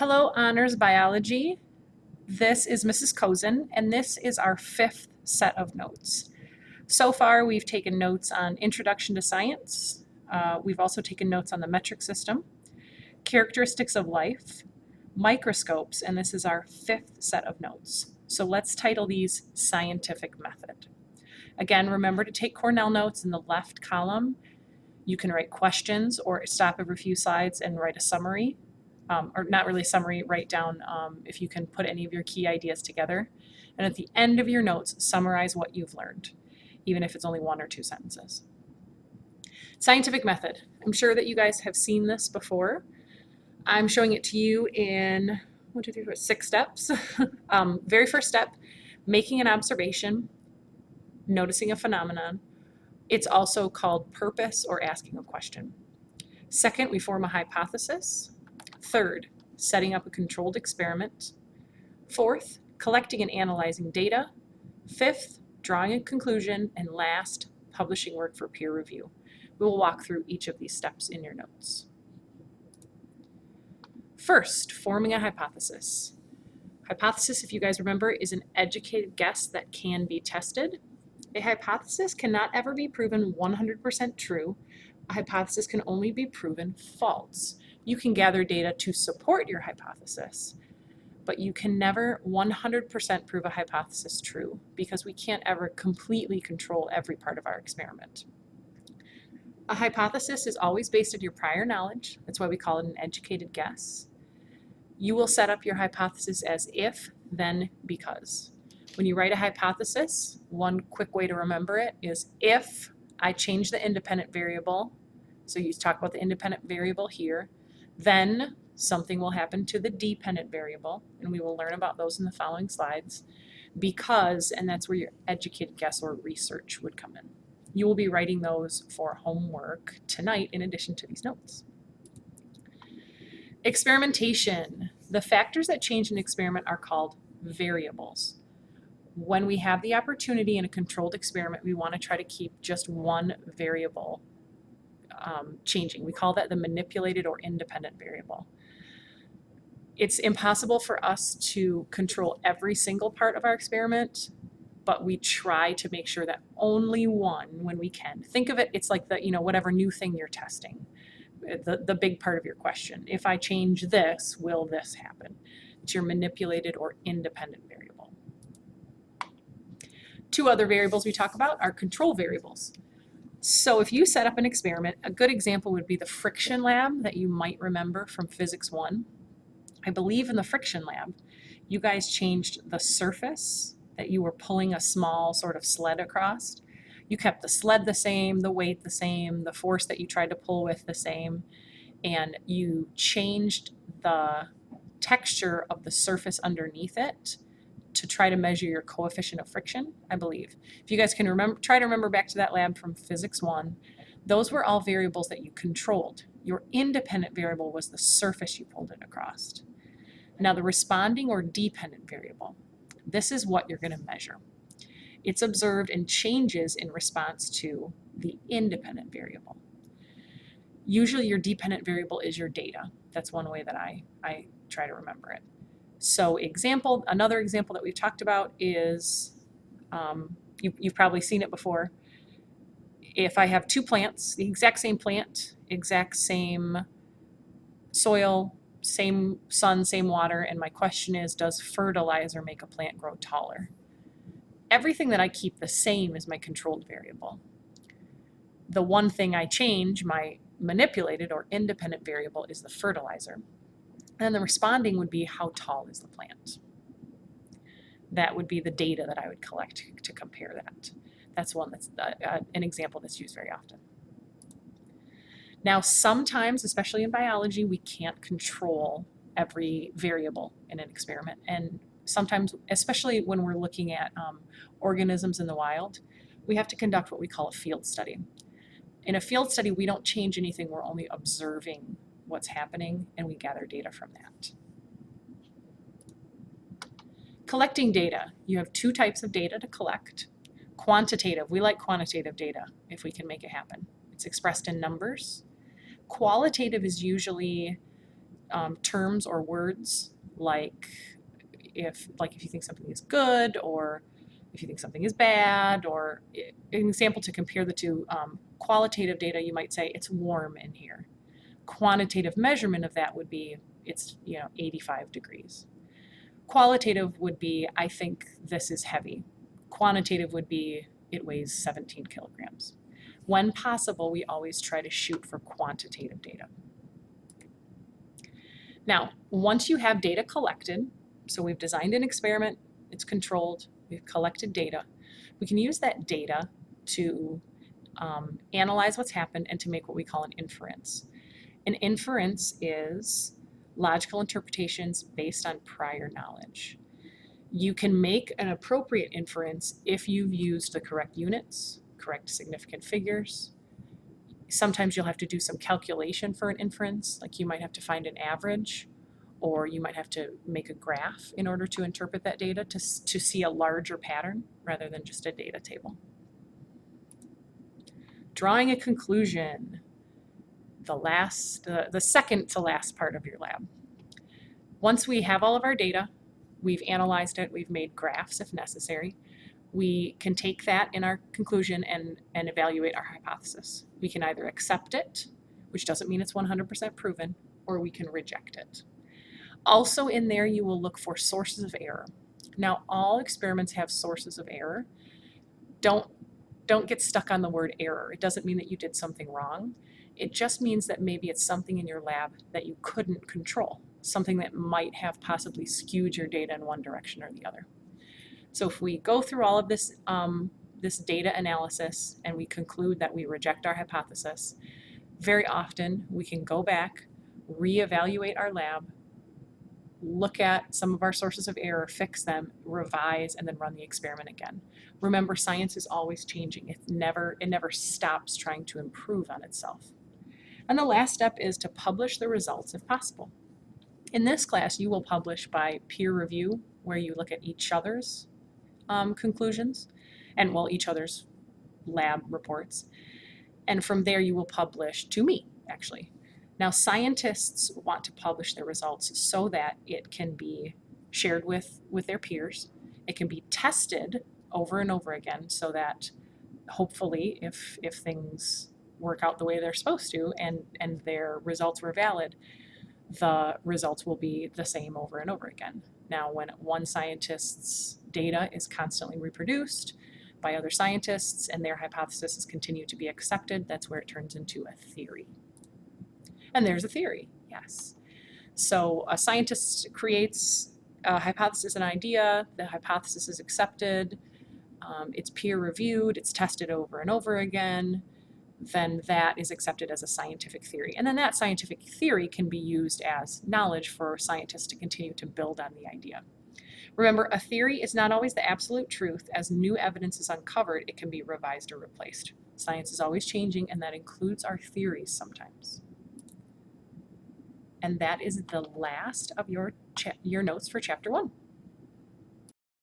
Hello, Honors Biology. This is Mrs. Kozian, and this is our fifth set of notes. So far, we've taken notes on Introduction to Science. We've also taken notes on the metric system, characteristics of life, microscopes, and this is our fifth set of notes. So let's title these Scientific Method. Again, remember to take Cornell notes in the left column. You can write questions or stop every few slides and write a summary. Or not really a summary, write down if you can put any of your key ideas together. And at the end of your notes, summarize what you've learned, even if it's only one or two sentences. Scientific method. I'm sure that you guys have seen this before. I'm showing it to you in 6 steps. Very first step, making an observation, noticing a phenomenon. It's also called purpose or asking a question. Second, we form a hypothesis. Third, setting up a controlled experiment. Fourth, collecting and analyzing data. Fifth, drawing a conclusion. And last, publishing work for peer review. We will walk through each of these steps in your notes. First, forming a hypothesis. Hypothesis, if you guys remember, is an educated guess that can be tested. A hypothesis cannot ever be proven 100% true. A hypothesis can only be proven false. You can gather data to support your hypothesis, but you can never 100% prove a hypothesis true because we can't ever completely control every part of our experiment. A hypothesis is always based on your prior knowledge. That's why we call it an educated guess. You will set up your hypothesis as if, then, because. When you write a hypothesis, one quick way to remember it is if I change the independent variable, so you talk about the independent variable here, then something will happen to the dependent variable, and we will learn about those in the following slides, because, and that's where your educated guess or research would come in. You will be writing those for homework tonight in addition to these notes. Experimentation. The factors that change an experiment are called variables. When we have the opportunity in a controlled experiment, we want to try to keep just one variable changing. We call that the manipulated or independent variable. It's impossible for us to control every single part of our experiment, but we try to make sure that only one when we can. Think of it, it's like the, whatever new thing you're testing, the big part of your question. If I change this, will this happen? It's your manipulated or independent variable. Two other variables we talk about are control variables. So if you set up an experiment, a good example would be the friction lab that you might remember from Physics 1. I believe in the friction lab, you guys changed the surface that you were pulling a small sort of sled across. You kept the sled the same, the weight the same, the force that you tried to pull with the same, and you changed the texture of the surface underneath it to try to measure your coefficient of friction, I believe. If you guys can remember, try to remember back to that lab from Physics 1, those were all variables that you controlled. Your independent variable was the surface you pulled it across. Now the responding or dependent variable, this is what you're going to measure. It's observed and changes in response to the independent variable. Usually your dependent variable is your data. That's one way that I try to remember it. So another example that we've talked about is, you've probably seen it before. If I have two plants, the exact same plant, exact same soil, same sun, same water, and my question is, does fertilizer make a plant grow taller? Everything that I keep the same is my controlled variable. The one thing I change, my manipulated or independent variable, is the fertilizer. And the responding would be, how tall is the plant? That would be the data that I would collect to compare that. That's one that's an example that's used very often. Now, sometimes, especially in biology, we can't control every variable in an experiment. And sometimes, especially when we're looking at organisms in the wild, we have to conduct what we call a field study. In a field study, we don't change anything. We're only observing what's happening, and we gather data from that. Collecting data. You have two types of data to collect. Quantitative. We like quantitative data if we can make it happen. It's expressed in numbers. Qualitative is usually terms or words like if you think something is good, or if you think something is bad, or an example to compare the two, qualitative data, you might say it's warm in here. Quantitative measurement of that would be it's 85 degrees. Qualitative would be I think this is heavy. Quantitative would be it weighs 17 kilograms. When possible, we always try to shoot for quantitative data. Now, once you have data collected, so we've designed an experiment, it's controlled, we've collected data, we can use that data to analyze what's happened and to make what we call an inference. An inference is logical interpretations based on prior knowledge. You can make an appropriate inference if you've used the correct units, correct significant figures. Sometimes you'll have to do some calculation for an inference, like you might have to find an average, or you might have to make a graph in order to interpret that data to see a larger pattern rather than just a data table. Drawing a conclusion, the second to last part of your lab. Once we have all of our data, we've analyzed it, we've made graphs if necessary, we can take that in our conclusion and evaluate our hypothesis. We can either accept it, which doesn't mean it's 100% proven, or we can reject it. Also in there, you will look for sources of error. Now, all experiments have sources of error. Don't get stuck on the word error. It doesn't mean that you did something wrong. It just means that maybe it's something in your lab that you couldn't control, something that might have possibly skewed your data in one direction or the other. So if we go through all of this, this data analysis and we conclude that we reject our hypothesis, very often we can go back, reevaluate our lab, look at some of our sources of error, fix them, revise, and then run the experiment again. Remember, science is always changing. It never stops trying to improve on itself. And the last step is to publish the results if possible. In this class, you will publish by peer review, where you look at each other's conclusions and, well, each other's lab reports. And from there, you will publish to me, actually. Now, scientists want to publish their results so that it can be shared with their peers. It can be tested over and over again so that hopefully if things work out the way they're supposed to and their results were valid, the results will be the same over and over again. Now, when one scientist's data is constantly reproduced by other scientists and their hypotheses continue to be accepted, that's where it turns into a theory. And there's a theory, yes. So a scientist creates a hypothesis, an idea, the hypothesis is accepted, it's peer reviewed, it's tested over and over again, then that is accepted as a scientific theory. And then that scientific theory can be used as knowledge for scientists to continue to build on the idea. Remember, a theory is not always the absolute truth. As new evidence is uncovered, it can be revised or replaced. Science is always changing, and that includes our theories sometimes. And that is the last of your notes for Chapter 1.